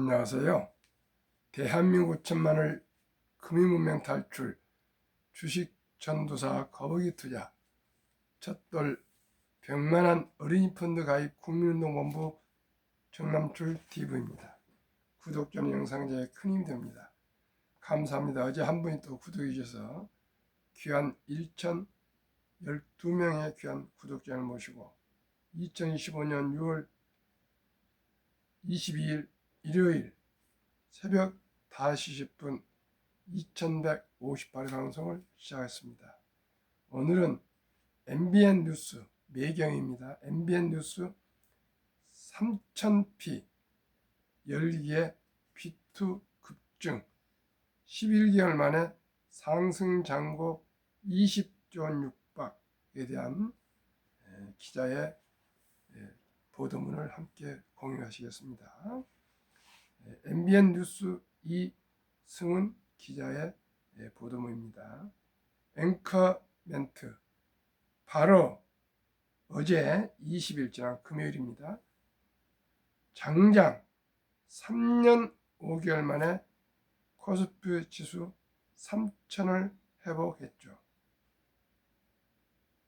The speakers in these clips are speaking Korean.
안녕하세요. 대한민국 천만을 금융문명 탈출, 주식 전도사 거북이 투자, 첫돌 100만원 어린이 펀드 가입 국민운동본부 정남출 TV입니다. 구독자는 영상 제에 큰 힘이 됩니다. 감사합니다. 어제 한 분이 또 구독해 주셔서 귀한 1,012명의 귀한 구독자를 모시고 2025년 6월 22일 일요일 새벽 5시 10분 2158회 방송을 시작했습니다. 오늘은 MBN 뉴스 매경입니다. MBN 뉴스 3000p 열기의 B2 급증 11개월 만에 상승 잔고 20조 원 육박에 대한 기자의 보도문을 함께 공유하시겠습니다. MBN 뉴스 이승훈 기자의 보도문입니다. 앵커 멘트. 바로 어제 20일 지난 금요일입니다. 장장 3년 5개월 만에 코스피 지수 3,000을 회복했죠.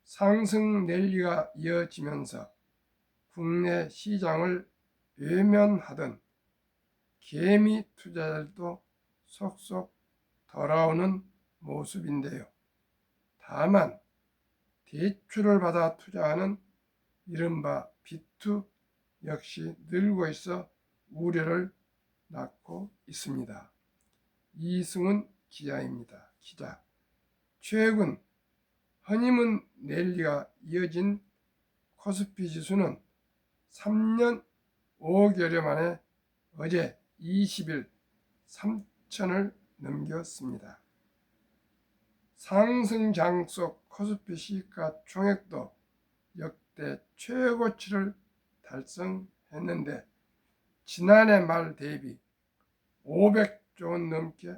상승 랠리가 이어지면서 국내 시장을 외면하던 개미 투자자들도 속속 돌아오는 모습인데요. 다만 대출을 받아 투자하는 이른바 B2 역시 늘고 있어 우려를 낳고 있습니다. 이승훈 기자입니다. 기자. 최근 허니문 랠리가 이어진 코스피 지수는 3년 5개월 만에 어제 20일 3,000을 넘겼습니다. 상승장 속 코스피 시가 총액도 역대 최고치를 달성했는데 지난해 말 대비 500조 원 넘게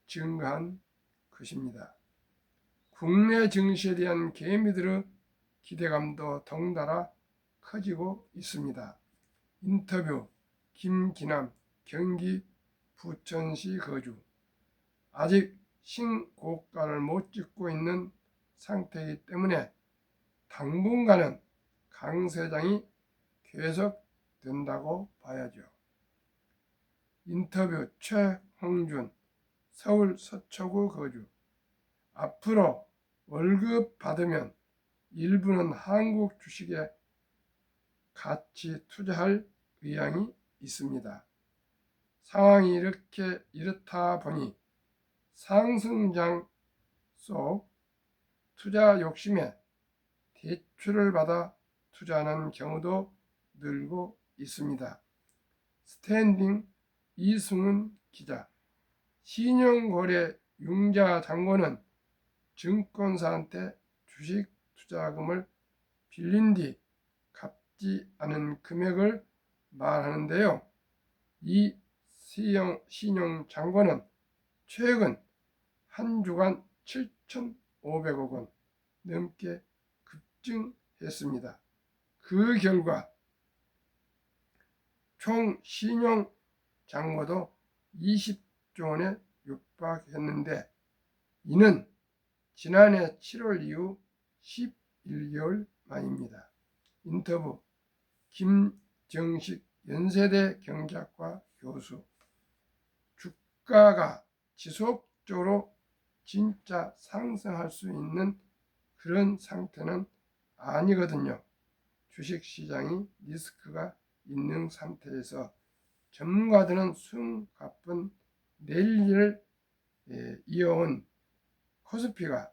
증가한 것입니다. 국내 증시에 대한 개미들의 기대감도 덩달아 커지고 있습니다. 인터뷰 김기남 경기 부천시 거주. 아직 신고가를 못 찍고 있는 상태이기 때문에 당분간은 강세장이 계속된다고 봐야죠. 인터뷰 최홍준 서울 서초구 거주. 앞으로 월급 받으면 일부는 한국 주식에 같이 투자할 의향이 있습니다. 상황이 이렇다 보니 상승장 속 투자 욕심에 대출을 받아 투자하는 경우도 늘고 있습니다. 스탠딩 이승훈 기자. 신용거래 융자 잔고는 증권사한테 주식 투자금을 빌린 뒤 갚지 않은 금액을 말하는데요. 이 신용 잔고는 최근 한 주간 7,500억 원 넘게 급증했습니다. 그 결과 총 신용 잔고도 20조 원에 육박했는데 이는 지난해 7월 이후 11개월 만입니다. 인터뷰 김정식 연세대 경제학과 교수. 주가가 지속적으로 진짜 상승할 수 있는 그런 상태는 아니거든요. 주식시장이 리스크가 있는 상태에서 전문가들은 숨가쁜 랠리를 이어온 코스피가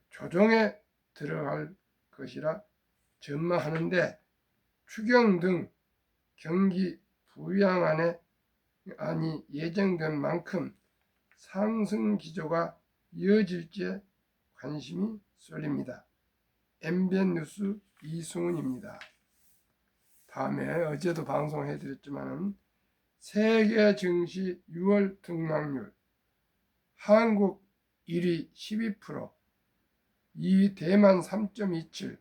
조정에 들어갈 것이라 전망하는데 추경 등 경기 부양안이 예정된 만큼 상승 기조가 이어질지에 관심이 쏠립니다. MBN 뉴스 이승훈입니다. 다음에 어제도 방송해드렸지만 세계 증시 6월 등락률 한국 1위 12%, 2위 대만 3.27,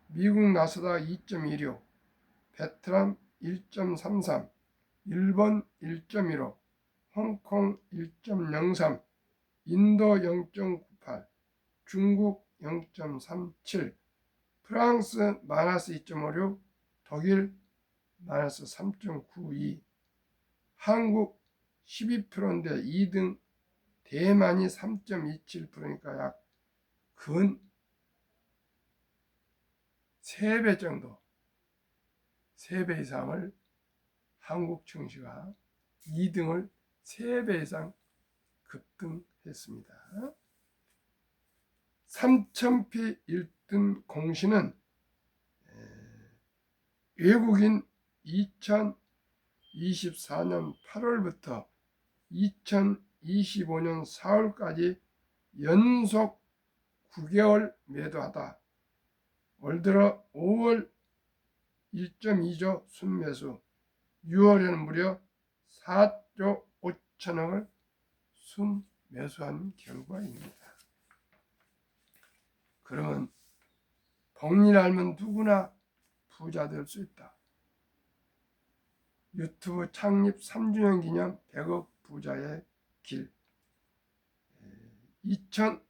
미국 나스닥 2.16, 베트남 1.33, 일본 1.15, 홍콩 1.03, 인도 0.98, 중국 0.37, 프랑스 마이너스 2.56, 독일 마이너스 3.92, 한국 12%인데 2등, 대만이 3.27%니까 약 근 3배 정도, 3배 이상을 한국 증시가 2등을 3배 이상 급등했습니다. 3000피 1등 공시는 외국인 2024년 8월부터 2025년 4월까지 연속 9개월 매도하다. 올 들어 5월 1.2조 순매수, 6월에는 무려 4조 5천억을 순매수한 결과입니다. 그러면 복리를 알면 누구나 부자 될 수 있다. 유튜브 창립 3주년 기념 100억 부자의 길. 2000올해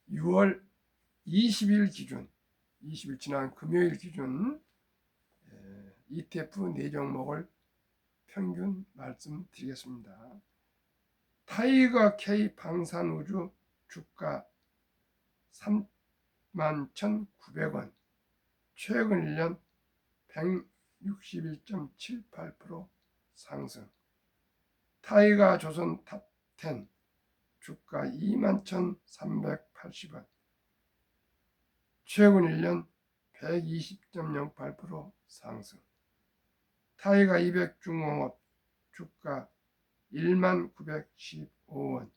6월 20일 기준, 20일 지난 금요일 기준 ETF 4종목을 평균 말씀드리겠습니다. 타이거 K 방산우주 주가 31,900원, 최근 1년 161.78% 상승. 타이거 조선 탑10 주가 21,380원, 최근 1년 120.08% 상승. 타이거 200 중공업 주가 19,915원,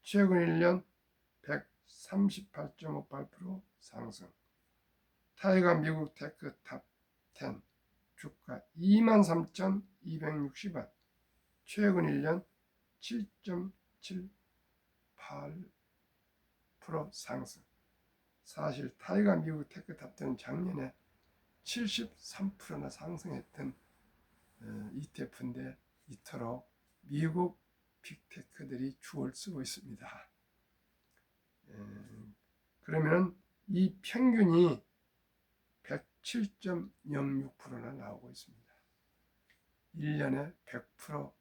최근 1년 138.58% 상승. 타이거 미국 테크 탑10 주가 23,260원, 최근 1년 7.78% 상승. 사실 타이거 미국 테크 탑10은 작년에 73%나 상승했던 ETF인데 이토록 미국 빅테크들이 주를 쓰고 있습니다. 그러면 이 평균이 107.06%나 나오고 있습니다. 1년에 100%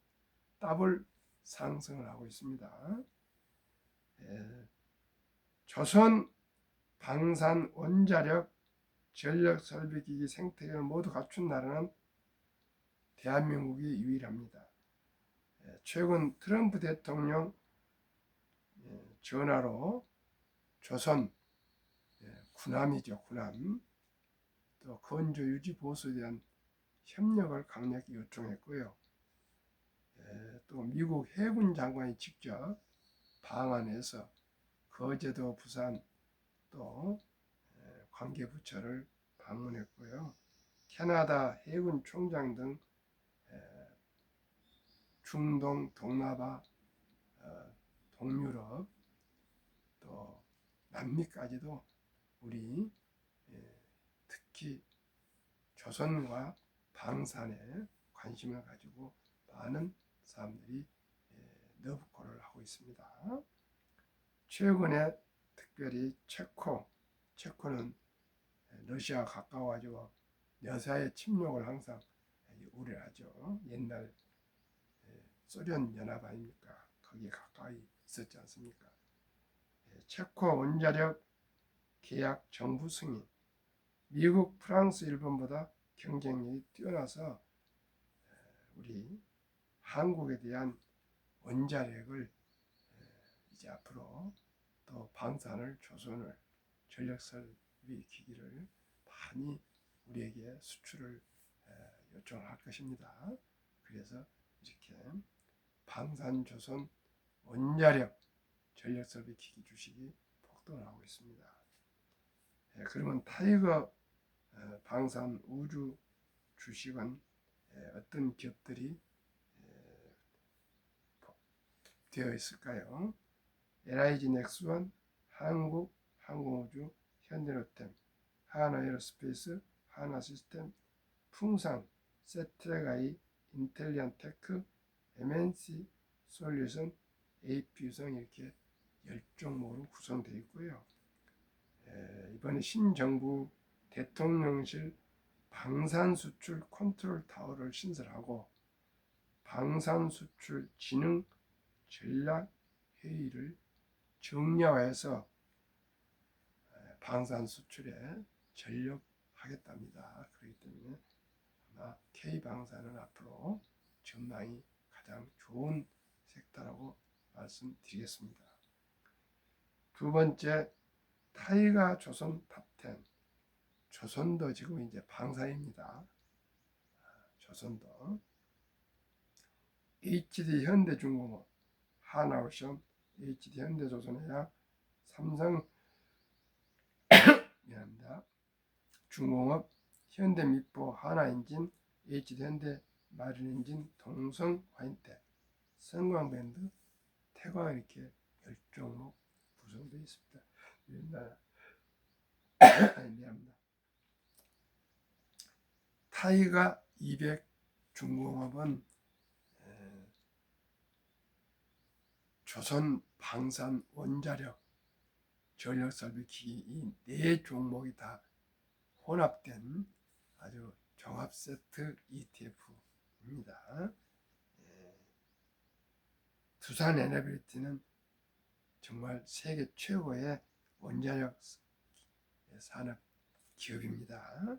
더블 상승을 하고 있습니다. 조선 방산 원자력 전력 설비기기 생태계를 모두 갖춘 나라는 대한민국이 유일합니다. 최근 트럼프 대통령 전화로 조선 군함이죠, 군함, 또 건조 유지 보수에 대한 협력을 강력히 요청했고요. 또 미국 해군 장관이 직접 방한해서 거제도, 부산 또 관계부처를 방문했고요. 캐나다 해군 총장 등 중동, 동남아, 동유럽 또 남미까지도 우리 특히 조선과 방산에 관심을 가지고 많은 사람들이 너브콜을 하고 있습니다. 최근에 특별히 체코는 러시아가 가까워가지고 러시아의 침략을 항상 우려하죠. 옛날 소련 연합 아닙니까? 거기에 가까이 있었지 않습니까? 체코 원자력 계약 정부 승인, 미국, 프랑스, 일본보다 경쟁력이 뛰어나서 우리 한국에 대한 원자력을 이제 앞으로 또 방산을, 조선을, 전력설비 기기를 많이 우리에게 수출을 요청할 것입니다. 그래서 이렇게 방산, 조선, 원자력, 전력설비 기기 주식이 폭등을 하고 있습니다. 그러면 타이거 방산 우주 주식은 어떤 기업들이 되어 있을까요? LIG 넥스원, 한국 항공우주, 현대로템, 하나에어스페이스, 하나시스템, 풍산, 세트레가이, 인텔리안테크, MNC 솔루션, AP유성 이렇게 10종목으로 구성되어 있고요. 이번에 신정부 대통령실 방산수출 컨트롤 타워를 신설하고 방산수출 진흥 전략회의를 정량화해서 방산수출에 전력하겠답니다. 그렇기 때문에 아마 K방산은 앞으로 전망이 가장 좋은 섹터라고 말씀드리겠습니다. 두 번째, 타이가 조선 탑10. 조선도 지금 이제 방산입니다. 조선도. HD 현대중공업, 하나오션, HD 현대조선해양, 삼성 미안합니다. 중공업, 현대미포, 하나엔진, HD 현대 마린엔진, 동성 화인텍, 성광밴드, 태광 이렇게 10종목 구성되어 있습니다. 미안합니다. 타이가 200 중공업은 조선 방산 원자력 전력설비기기 이 4종목이 다 혼합된 아주 종합 세트 ETF입니다. 두산 에너빌리티는 정말 세계 최고의 원자력 산업 기업입니다.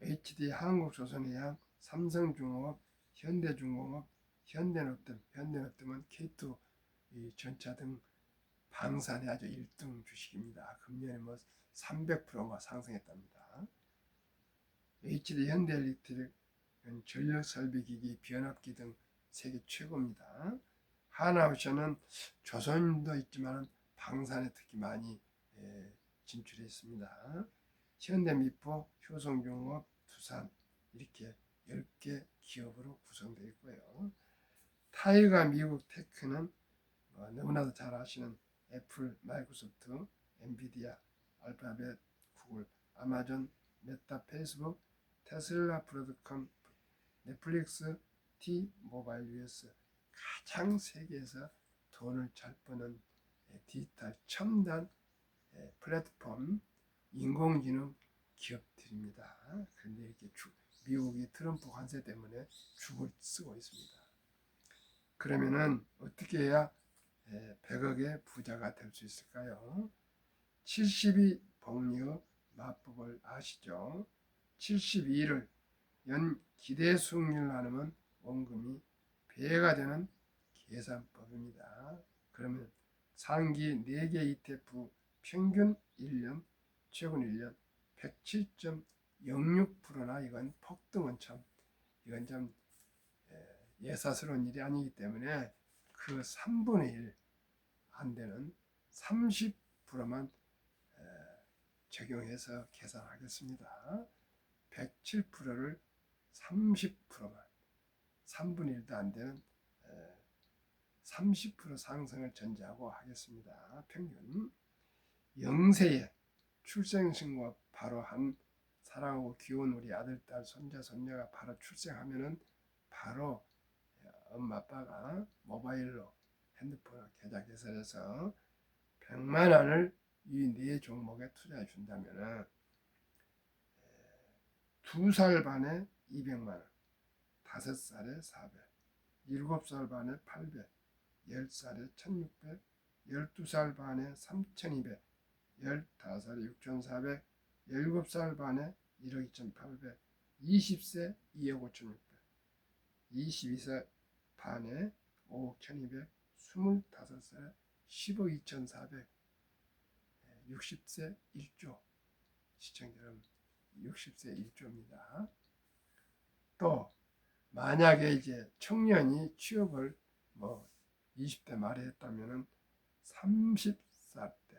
HD 한국조선해양, 삼성중공업, 현대중공업, 현대노뜸은 K2 전차 등 방산의 아주 1등 주식입니다. 금년에 300%가 상승했답니다. HD 현대엘렉트릭은 전력설비기기, 변압기 등 세계 최고입니다. 하나오션은 조선도 있지만 방산에 특히 많이 진출해 있습니다. 현대미포, 효성중공업, 두산 이렇게 10개 기업으로 구성되어 있고요. 타이가 미국 테크는 너무나도 잘 아시는 애플, 마이크로소프트, 엔비디아, 알파벳, 구글, 아마존, 메타, 페이스북, 테슬라, 브로드컴, 넷플릭스, T-모바일 US 가장 세계에서 돈을 잘 버는 디지털 첨단 플랫폼 인공지능 기업들입니다. 그런데 이렇게 미국이 트럼프 관세 때문에 죽을 쓰고 있습니다. 그러면은 어떻게 해야 100억의 부자가 될 수 있을까요? 72 복리의 마법을 아시죠? 72를 연 기대 수익률 나누면 원금이 배가 되는 계산법입니다. 그러면 상기 4개 ETF 평균 1년, 최근 1년 107.06%나 이건 폭등은 참 이건 좀 예사스러운 일이 아니기 때문에 그 3분의 1 안 되는 30%만 적용해서 계산하겠습니다. 107%를 30%만 3분의 1도 안 되는 30% 상승을 전제하고 하겠습니다. 평균 영세에 출생신고 바로 한 사랑하고 귀여운 우리 아들, 딸, 손자, 손녀가 바로 출생하면은 바로 엄마, 아빠가 모바일로 핸드폰을 계좌 개설해서 100만 원을 이 4종목에 투자해 준다면은 2살 반에 200만 원, 5살에 400, 7살 반에 800, 10살에 1600, 12살 반에 3200, 15살에 6400, 17살 반에 1억 2800, 20세 2억 5600, 22세 반에 5억 1200, 25살에 10억 2400, 60세 1조. 시청자 여러분, 60세 1조입니다. 또 만약에 이제 청년이 취업을 20대 말에 했다면은 30살 때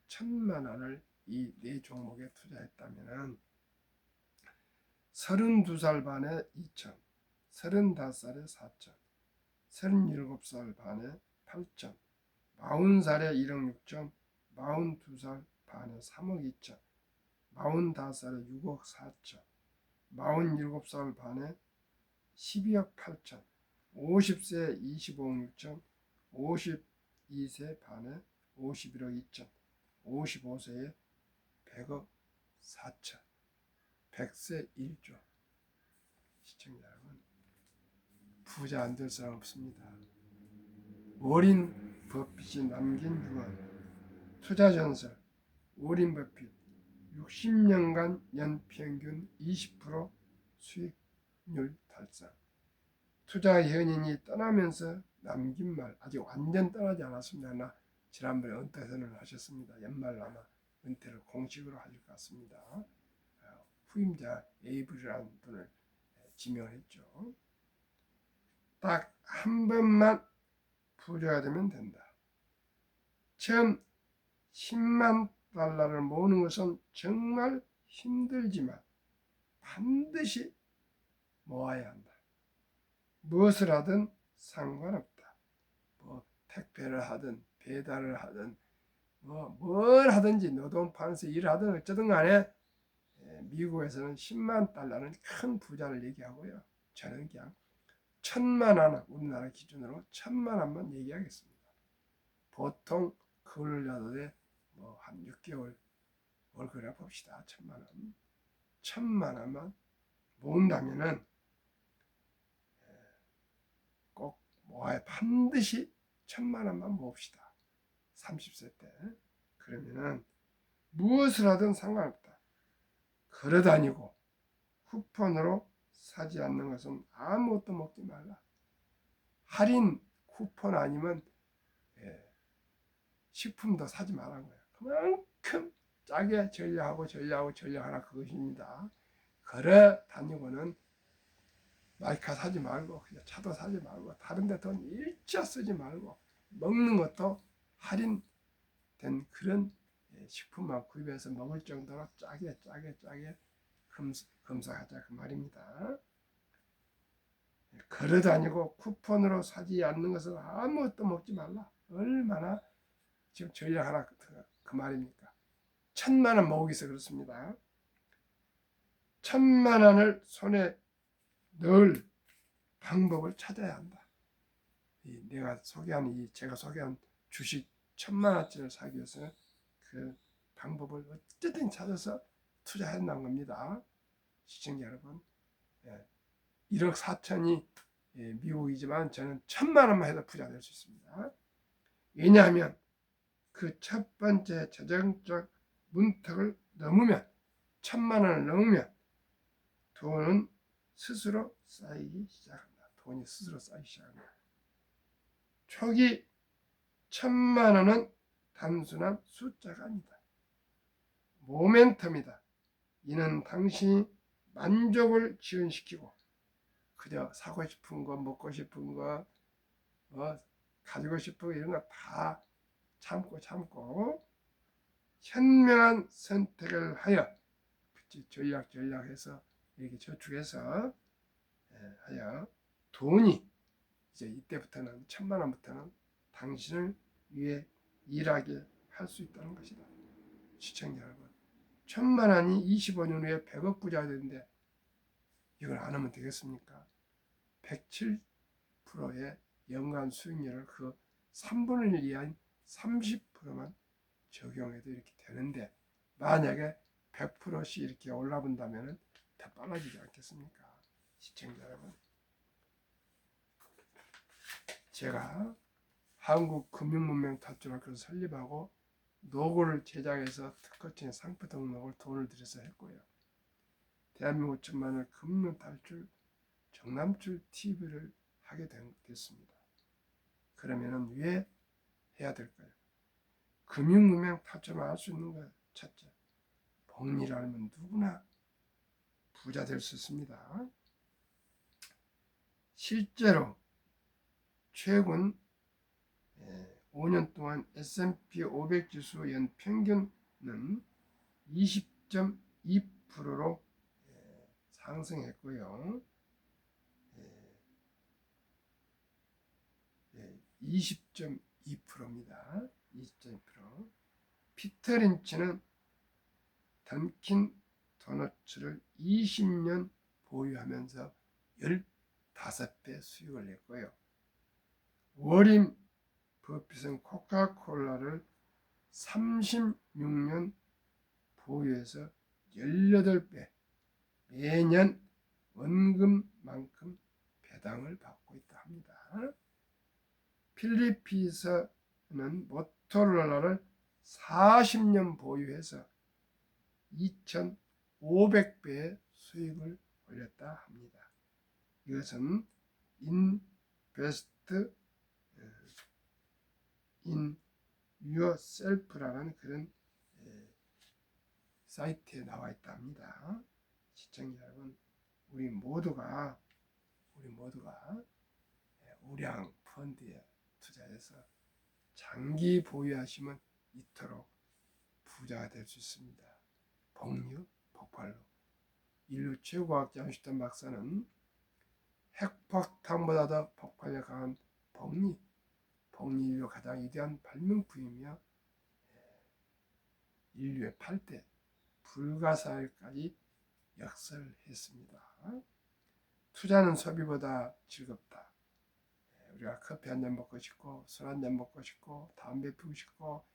1000만 원을 이 4종목에 투자했다면은 32살 반에 2000, 35살에 4000, 37살 반에 8000, 40살에 1억 6천, 42살 반에 3억 2천, 45살에 6억 4천, 47살 반에 12억 8천, 50세 25억 6천, 52세 반에 51억 2천, 55세에 100억 4천, 100세 1조. 시청자 여러분, 부자 안 될 사람 없습니다. 워린 버핏이 남긴 유언, 투자전설, 워린 버핏 60년간 연평균 20% 수익률 달성. 투자 연인이 떠나면서 남긴 말, 아직 완전 떠나지 않았습니다. 나 지난번에 은퇴 선언을 하셨습니다. 연말 아마 은퇴를 공식으로 하실 것 같습니다. 후임자 에이블이라는 분을 지명했죠. 딱 한 번만 부자가 되면 된다. 처음 10만 달러를 모으는 것은 정말 힘들지만 반드시 모아야 한다. 무엇을 하든 상관없다. 뭐 택배를 하든 배달을 하든 뭘 하든지 노동판에서 일을 하든 어쩌든 간에 미국에서는 10만 달러는 큰 부자를 얘기하고요. 저는 그냥 1,000만 원, 우리나라 기준으로 1,000만 원만 얘기하겠습니다. 보통 그걸라도 뭐한 6개월 월급을 봅시다. 1,000만 원. 1,000만 원만 모은다면은 꼭 모아야 반드시 1,000만 원만 모읍시다. 30세 때. 그러면은 무엇을 하든 상관없다. 걸어다니고 쿠폰으로 사지 않는 것은 아무것도 먹지 말라. 할인 쿠폰 아니면 식품도 사지 말라는 거예요. 그만큼 짜게 전략하라 그것입니다. 걸어 다니고는 마이카 사지 말고 그냥 차도 사지 말고 다른 데 돈 일자 쓰지 말고 먹는 것도 할인된 그런 식품만 구입해서 먹을 정도로 짜게 검사하자 그 말입니다. 걸어 다니고 쿠폰으로 사지 않는 것은 아무것도 먹지 말라. 얼마나 지금 전략하라 그 말입니까? 1,000만 원 모으기 위해서 그렇습니다. 1,000만 원을 손에 넣을 방법을 찾아야 한다. 제가 소개한 주식 1,000만 원짜리를 사기 위해서 그 방법을 어쨌든 찾아서 투자한다는 겁니다. 시청자 여러분, 1억 4천이 미국이지만 저는 1,000만 원만 해도 부자 될 수 있습니다. 왜냐하면 그 첫 번째 재정적 문턱을 넘으면 1,000만 원을 넘으면 돈은 스스로 쌓이기 시작합니다. 돈이 스스로 쌓이기 시작합니다. 초기 1,000만 원은 단순한 숫자가 아니다. 모멘텀이다. 이는 당신이 만족을 지연시키고 그저 사고 싶은 거, 먹고 싶은 거, 가지고 싶은 거 이런 거 다 참고 현명한 선택을 하여 전략해서 이렇게 저축해서 하여 돈이 이제 이때부터는 1,000만 원부터는 당신을 위해 일하게 할 수 있다는 것이다. 시청자 여러분, 1,000만 원이 25년 후에 100억 부자가 되는데 이걸 안 하면 되겠습니까? 107%의 연간 수익률을 그 3분의 1 이하인 30%만 적용해도 이렇게 되는데 만약에 100%씩 이렇게 올라본다면 더 빨라지지 않겠습니까? 시청자 여러분, 제가 한국금융문명탑출학교를 설립하고 로고를 제작해서 특허청 상표 등록을 돈을 들여서 했고요. 대한민국 천만을 금융탈출 정남출 TV를 하게 됐습니다. 그러면은 왜 해야 될까요? 금융문명 탈출을 할 수 있는 것 첫째, 복리를 알면 누구나 부자 될 수 있습니다. 실제로 최근 5년 동안 S&P 500 지수 연 평균은 20.2%로 상승했고요. 20.2%입니다. 20.2%. 피터 린치는 던킨 도너츠를 20년 보유하면서 15배 수익을 냈고요. 워린 버핏은 코카콜라를 36년 보유해서 18배 매년 원금만큼 배당을 받고 있다 합니다. 필리핀에서는 모토로라를 40년 보유해서 2,500배의 수익을 올렸다 합니다. 이것은 Invest in Yourself라는 그런 사이트에 나와 있다 합니다. 시청자 여러분, 우리 모두가 우량 펀드에 투자해서 장기 보유하시면 이토록 부자가 될 수 있습니다. 복류 폭발로. 인류 최고과학자 아인슈타인 박사는 핵폭탄보다 더 폭발력 강한 복리 인류 가장 위대한 발명품이며 인류의 8대 불가사의까지 역설했습니다. 투자는 소비보다 즐겁다. 우리가 커피 한 잔 먹고 싶고 술 한 잔 먹고 싶고 담배 피우고 싶고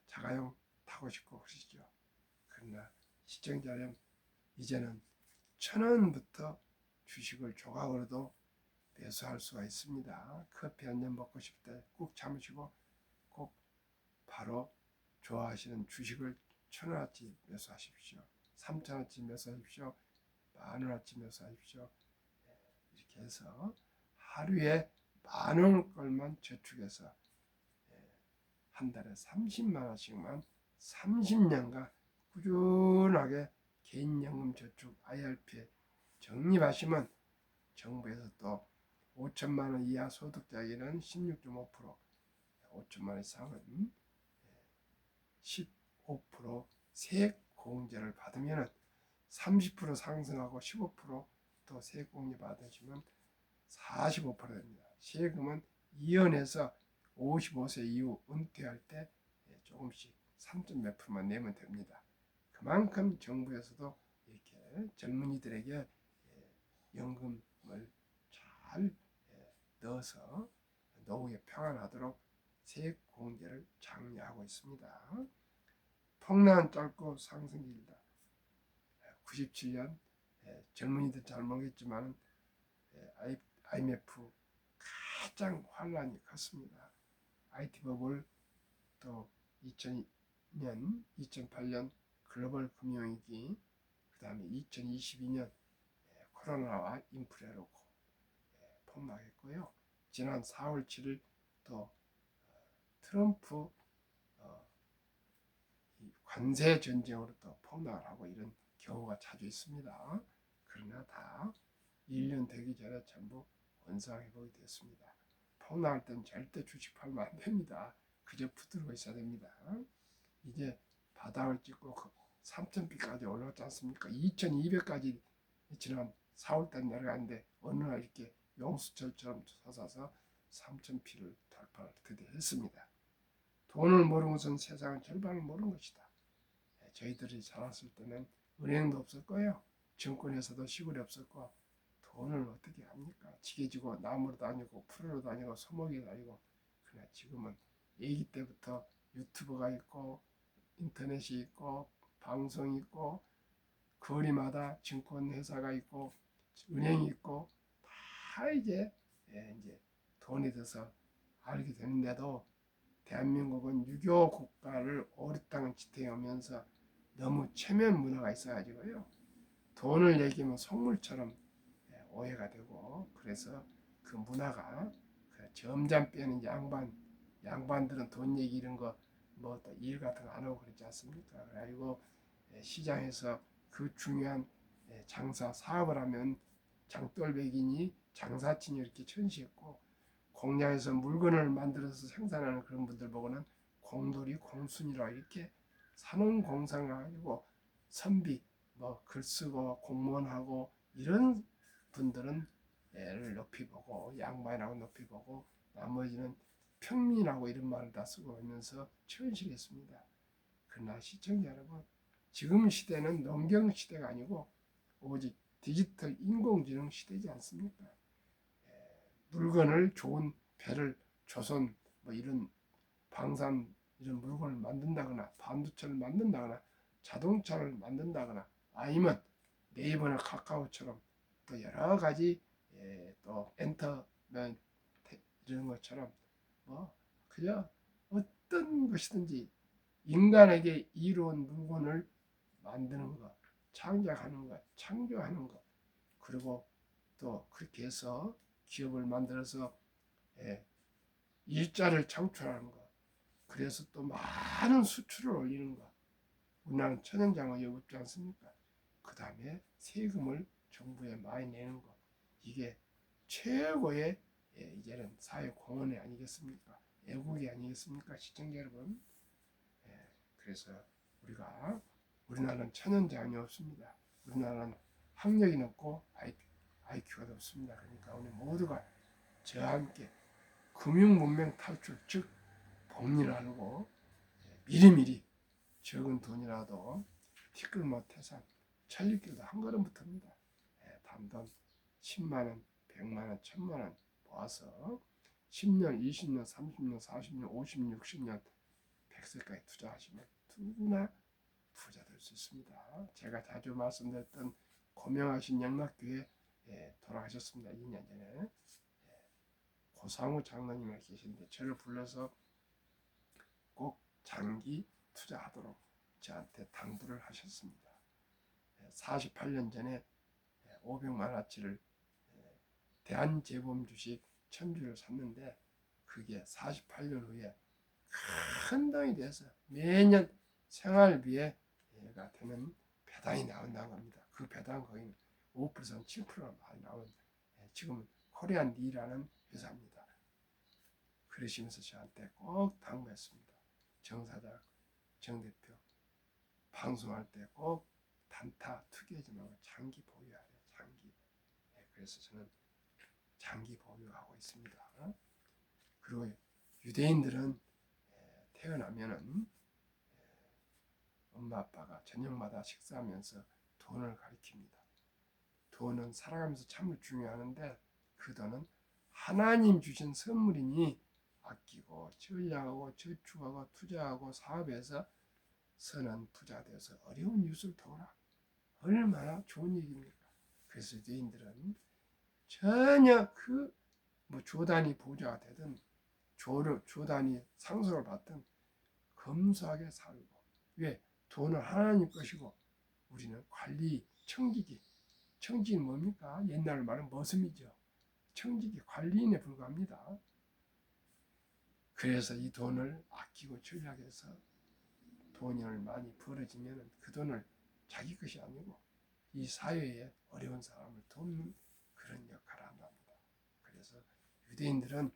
자가용 타고 싶고 그러시죠. 그러나 시청자 여러분, 이제는 1,000원부터 주식을 조각으로도 매수할 수가 있습니다. 커피 한 잔 먹고 싶을 때 꾹 참으시고 꼭 바로 좋아하시는 주식을 1,000원어치 매수하십시오. 3,000원어치 매수하십시오. 10,000원어치 매수하십시오. 이렇게 해서 하루에 10,000원 걸만 저축해서 한 달에 30만 원씩만 30년간 꾸준하게 개인연금 저축 IRP에 적립하시면 정부에서 또 5천만 원 이하 소득자에게는 16.5%, 5천만 원 이상은 15% 세액 공제를 받으면 30% 상승하고 15%또 세액 공제 받으시면 45% 됩니다. 세금은 이연해서 55세 이후 은퇴할 때 조금씩 3점 몇 프로만 내면 됩니다. 그만큼 정부에서도 이렇게 젊은이들에게 연금을 잘 넣어서 노후에 평안하도록 세액 공제를 장려하고 있습니다. 폭락은 짧고 상승이 길다. 97년 젊은이들 잘 모르겠지만 IMF 가장 환란이 컸습니다. IT 버블, 또 2002년, 2008년 글로벌 금융위기, 그 다음에 2022년 코로나와 인플레로 폭락했고요. 지난 4월 7일 또 트럼프 관세 전쟁으로 또 폭락을 하고 이런 경우가 자주 있습니다. 그러나 다 1년 되기 전에 전부 원상회복이 됐습니다. 폭락할 땐 절대 주식 팔면 안 됩니다. 그저 붙들고 있어야 됩니다. 이제 바닥을 찍고 3,000피까지 올라갔지 않습니까? 2,200까지 지난 4월달 내려갔는데 어느 날 이렇게 용수철처럼 솟아서 3,000피를 돌파를 드디어 했습니다. 돈을 모르는 것은 세상은 절반을 모르는 것이다. 저희들이 자랐을 때는 은행도 없었고요. 증권회사도 시골에 없었고 돈을 어떻게 합니까? 지게지고 나무로 다니고 풀으로 다니고 소목이 다니고. 그러나 지금은 애기 때부터 유튜브가 있고 인터넷이 있고 방송이 있고 거리마다 증권회사가 있고 은행이 있고 다 이제 돈이 돼서 알게 되는데도 대한민국은 유교 국가를 오랫동안 지탱하면서 너무 체면 문화가 있어가지고요. 돈을 얘기하면 속물처럼 오해가 되고, 그래서 그 문화가 점잖 빼는 양반들은 돈 얘기 이런 거 뭐 일 같은 거 안 하고 그러지 않습니까? 그리고 시장에서 그 중요한 장사 사업을 하면 장돌백이니 장사친이 이렇게 천시했고, 공장에서 물건을 만들어서 생산하는 그런 분들 보고는 공돌이 공순이라 이렇게 산업공상 가지고 선비 뭐 글쓰고 공무원하고 이런 분들은 애를 높이 보고 양반이라고 높이 보고 나머지는 평민하고 이런 말을 다 쓰고 하면서 천시했습니다. 그러나 시청자 여러분, 지금 시대는 농경 시대가 아니고 오직 디지털 인공지능 시대지 않습니까? 물건을 좋은 배를 조선 뭐 이런 방산 이런 물건을 만든다거나 반도체를 만든다거나 자동차를 만든다거나 아니면 네이버나 카카오처럼 또 여러 가지 또 엔터맨 이런 것처럼 뭐 그저 어떤 것이든지 인간에게 이로운 물건을 만드는 것, 창작하는 것, 창조하는 것, 그리고 또 그렇게 해서 기업을 만들어서 일자를 창출하는 것, 그래서 또 많은 수출을 올리는 것. 우리나라는 천연장어이 없지 않습니까? 그 다음에 세금을 정부에 많이 내는 것. 이게 최고의 이제는 사회 공헌이 아니겠습니까? 애국이 아니겠습니까? 시청자 여러분. 그래서 우리나라는 천연장이 없습니다. 우리나라는 학력이 높고 IQ가 높습니다. 그러니까 우리 모두가 저와 함께 금융문명 탈출, 즉 복리하고 미리미리 적은 돈이라도 티끌모 태산 천리길도 한 걸음부터입니다. 단돈 10만원, 100만원, 1000만원 모아서 10년, 20년, 30년, 40년, 50년, 60년, 100세까지 투자하시면 누구나 부자 될 수 있습니다. 제가 자주 말씀드렸던 고명하신 영락교회 돌아가셨습니다. 2년 전에. 고상우 장로님이 계신데 저를 불러서 꼭 장기 투자하도록 저한테 당부를 하셨습니다. 48년 전에 500만 원어치를 대한재범 주식 1000주를 샀는데 그게 48년 후에 큰 돈이 돼서 매년 생활비에 되는 배당이 나온다는 겁니다. 그 배당 거의 5% 7%가 많이 나옵니다. 지금 코리안 D라는 회사입니다. 그러시면서 저한테 꼭 당부했습니다. 정 사장, 정 대표 방송할 때 꼭 단타 투기하지 말고 장기 보유하래. 장기. 그래서 저는 장기 보유하고 있습니다. 그리고 유대인들은 태어나면은 엄마 아빠가 저녁마다 식사하면서 돈을 가리킵니다. 돈은 살아가면서 참 중요하는데 그 돈은 하나님 주신 선물이니 아끼고 전략하고 저축하고 투자하고 사업해서 선한 부자 되어서 어려운 이웃을 도우라. 얼마나 좋은 얘기입니까? 그래서 유대인들은 전혀 조단이 부자가 되든 조단이 상속을 받든 검소하게 살고 왜? 돈은 하나님 것이고 우리는 관리, 청지기. 청지기는 뭡니까? 옛날 말은 머슴이죠. 청지기, 관리인에 불과합니다. 그래서 이 돈을 아끼고 전략해서 돈이 많이 벌어지면 그 돈을 자기 것이 아니고 이 사회에 어려운 사람을 돕는 그런 역할을 한답니다. 그래서 유대인들은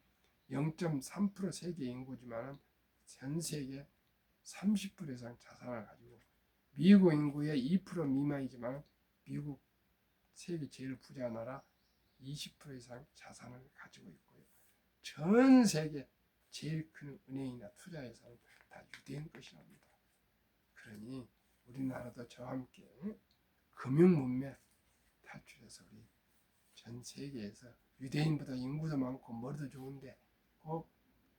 0.3% 세계 인구지만 전 세계 30% 이상 자산을 가지고 미국 인구의 2% 미만이지만 미국 세계 제일 부자 나라 20% 이상 자산을 가지고 있고요. 전 세계 제일 큰 은행이나 투자회사는 다 유대인 것이랍니다. 그러니 우리나라도 저와 함께 금융문명 탈출해서 우리 전 세계에서 유대인보다 인구도 많고 머리도 좋은데 꼭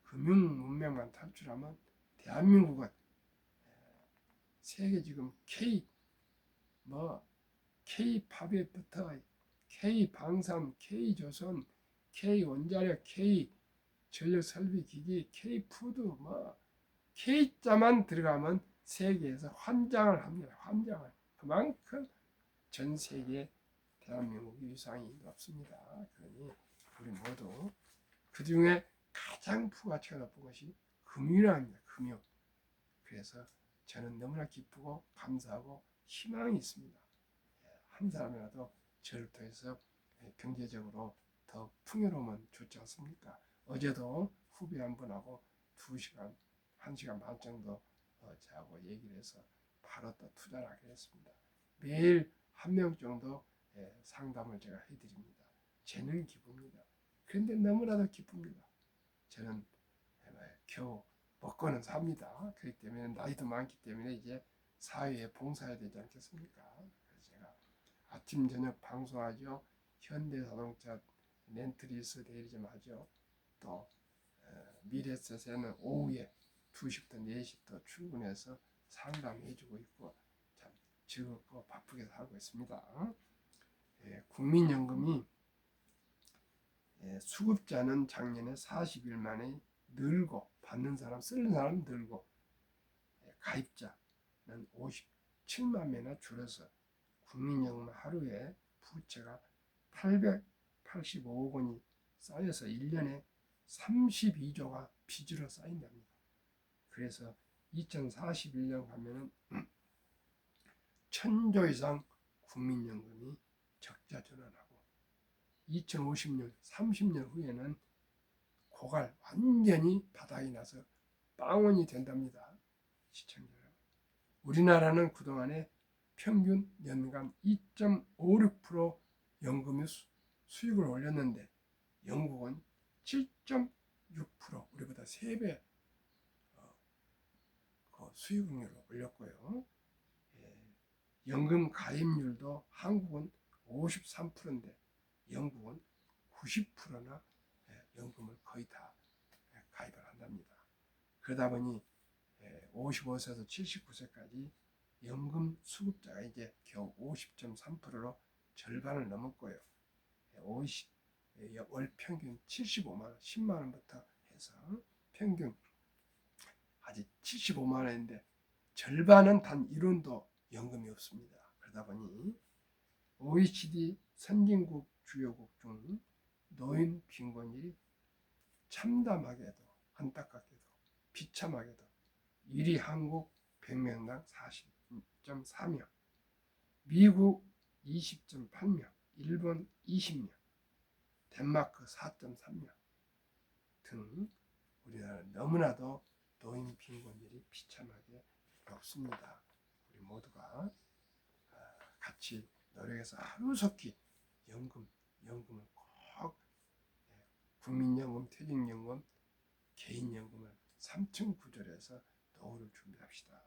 금융문명만 탈출하면 대한민국은 세계 지금 K팝에부터 K방산, K조선, K원자력, K전력설비기기, K푸드 K자만 들어가면 세계에서 환장을 합니다. 환장을. 그만큼 전 세계 대한민국 위상이 높습니다. 그러니 우리 모두 그 중에 가장 부가치가 높은 것이 금융입니다. 금융. 그래서 저는 너무나 기쁘고 감사하고 희망이 있습니다. 한 사람이라도 저를 통해서 경제적으로 더 풍요로우면 좋지 않습니까? 어제도 후배 한 분하고 2시간, 1시간 반 정도 저하고 얘기를 해서 바로 또 투자를 하게 됐습니다. 매일 한 명 정도 상담을 제가 해드립니다. 저는 기쁩니다. 그런데 너무나도 기쁩니다. 저는 겨우 먹고는 삽니다. 그렇기 때문에 나이도 많기 때문에 이제 사회에 봉사해야 되지 않겠습니까? 그래서 제가 아침 저녁 방송하죠. 현대자동차 렌트리스 대리점 하죠. 또 미래에셋에는 오후에 2시부터 4시부터 출근해서 상담해주고 있고 참 즐겁고 바쁘게 살고 있습니다. 국민연금이 수급자는 작년에 40일 만에 늘고 받는 사람 쓰는 사람 늘고 가입자는 57만 명이나 줄어서 국민연금 하루에 부채가 885억 원이 쌓여서 1년에 32조가 빚으로 쌓인답니다. 그래서 2041년 가면은 1000조 이상 국민연금이 적자 전환하고 2050년, 30년 후에는 고갈 완전히 바닥이 나서 빵원이 된답니다. 시청자 여러분. 우리나라는 그동안에 평균 연간 2.56% 연금의 수익을 올렸는데 영국은 7.6% 우리보다 3배 수익률을 올렸고요. 연금 가입률도 한국은 53%인데 영국은 90%나 연금을 거의 다 가입을 한답니다. 그러다 보니 55세에서 79세까지 연금 수급자가 이제 겨우 50.3%로 절반을 넘었고요. 월 평균 75만 원, 10만 원부터 해서 평균 아직 75만 원인데 절반은 단 1원도 연금이 없습니다. 그러다 보니 OECD 선진국 주요국 중 노인 빈곤율이 참담하게도 안타깝게도 비참하게도 1위 한국 100명당 40.4명, 미국 20.8명, 일본 20명, 덴마크 4.3명 등 우리나라는 너무나도 노인 빈곤율이 비참하게 높습니다. 우리 모두가 같이 노력해서 하루속히 연금을 꼭 국민연금, 퇴직연금, 개인연금을 3층 구조해서 노후를 준비합시다.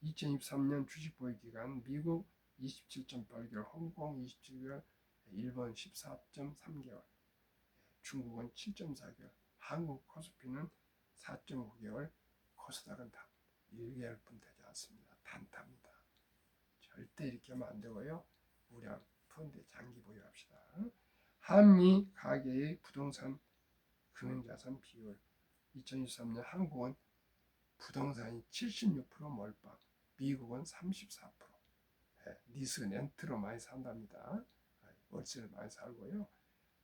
2023년 주식 보유 기간 미국 27.8개월, 홍콩 27개월, 일본 14.3개월, 중국은 7.4개월, 한국 코스피는 4.5개월, 코스닥은 단 1개월뿐 되지 않습니다. 단타입니다. 절대 이렇게 하면 안 되고요. 우량 펀드에 장기 보유합시다. 한미 가계의 부동산 금융자산 비율 2023년 한국은 부동산이 76% 몰빵, 미국은 34%. 리스 렌트로 많이 산답니다. 월세를 많이 살고요.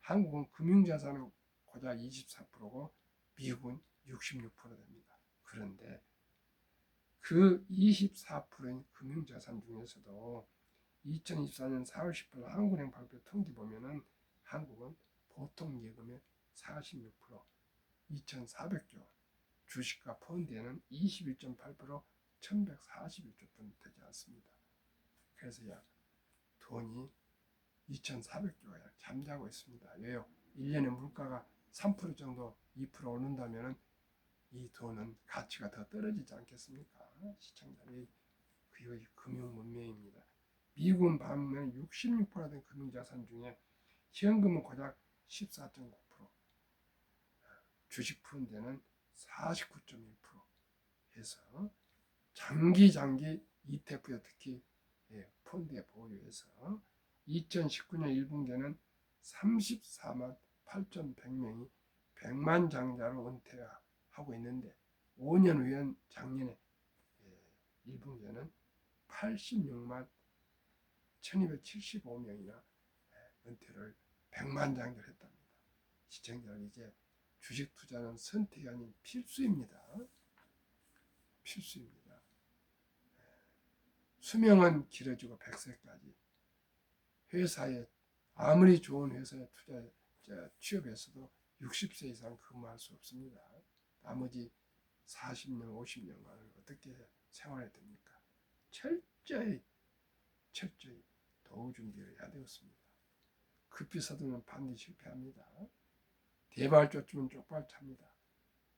한국은 금융자산은 고작 24%고 미국은 66% 됩니다. 그런데 그 24%인 금융자산 중에서도 2024년 4월 10일 한국은행 발표 통계 보면은 한국은 보통 예금의 46%, 2,400조 원, 주식과 펀드에는 21.8%, 1,141조 원 되지 않습니다. 그래서 약 돈이 2,400조가 약 잠자고 있습니다. 왜요? 1년에 물가가 3% 정도 2% 오른다면 이 돈은 가치가 더 떨어지지 않겠습니까? 시청자들이 그것이 금융 문명입니다. 미국은 반면 66% 된 금융자산 중에 현금은 고작 14.9%, 주식 푸른데는 49.1% 해서 장기 ETF에 특히 펀드에 보유해서 2019년 1분기에는 34만 8,100명이 100만 장자로 은퇴하고 있는데 5년 후엔 작년에 1분기에는 86만 1275명이나 은퇴를 100만 장자로 했답니다. 시청자 이제 주식 투자는 선택이 아닌 필수입니다. 필수입니다. 수명은 길어지고 100세까지 회사에 아무리 좋은 회사에 취업해서도 60세 이상 근무할 수 없습니다. 나머지 40년, 50년간을 어떻게 생활해야 됩니까? 철저히 노후 준비를 해야 되겠습니다. 급히 서두르면 반드시 실패합니다. 대발 쫓으면 쪽발 찹니다.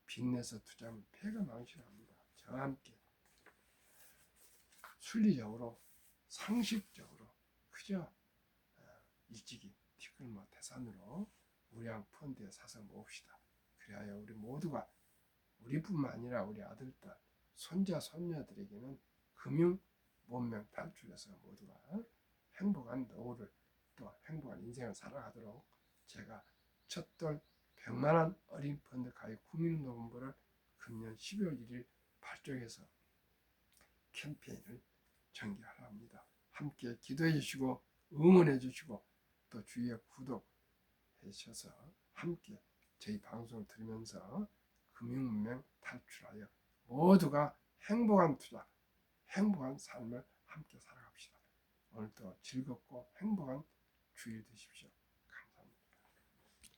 빚내서 투자하면 패가 망신합니다. 저와 함께 순리적으로 상식적으로 그저 일찍이 티끌 태산으로 우량 펀드에 사서 모읍시다. 그리하여 우리 모두가 우리뿐만 아니라 우리 아들들, 손자, 손녀들에게는 금융 문명 탈출해서 모두가 행복한 노후를 또 행복한 인생을 살아가도록 제가 첫돌 100만원 어린 펀드 가입 국민운동본부를 금년 12월 1일 발족해서 캠페인을 전개하려 합니다. 함께 기도해 주시고 응원해 주시고 또 주위에 구독해 주셔서 함께 저희 방송을 들으면서 금융문명 탈출하여 모두가 행복한 투자, 행복한 삶을 함께 살아갑시다. 오늘도 즐겁고 행복한 주일 되십시오.